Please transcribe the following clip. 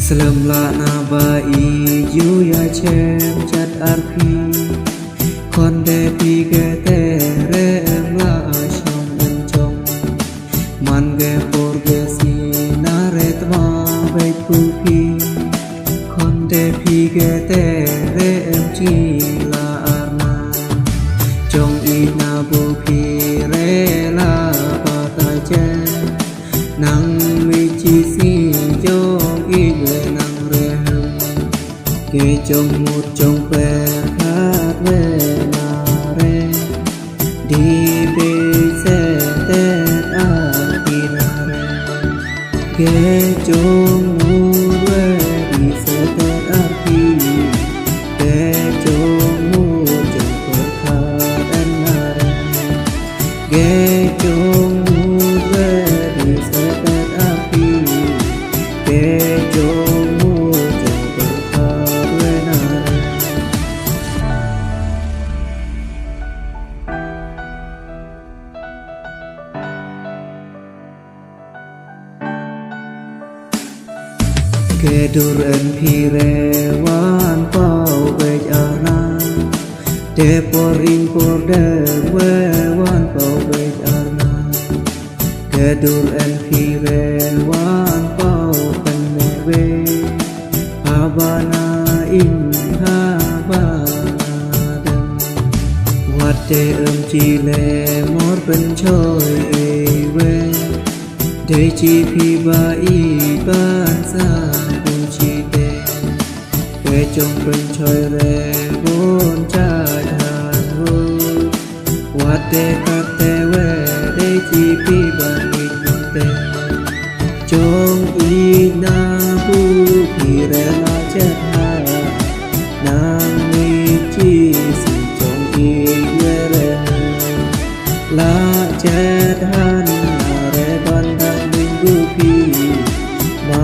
Slam la na bai yu ya chem chat arpi kon de pi ge te re em la shom en chom man ge por ge si na re twa ve pu pi kon de pi ge te re em chi la arna chong i na bu pi re la pa ta che nang mi chi si chong i ge nang re hum ke chong một chong pe khát ve na re đi be se te a ti na re ke chong một ve đi se te a ti ke chong một chong pe khát na re ke chong một ve đi se te a ti ke chong một chong pe khát ve na re ke dur en pi re wan pau ve ana de por in por de we wan pau ve ana ke dur en pi re wan pau pen me ve habana in habana dem wat de chi le mor pen choi e we de chi phi ba i ban sa bu chi de ke chong pen choi re bon cha than ho wat de ka te we de chi phi ba i te chong i na bu phi re la cha tha nang mi chi si chong i we re la cha than re ban dang pu pi ma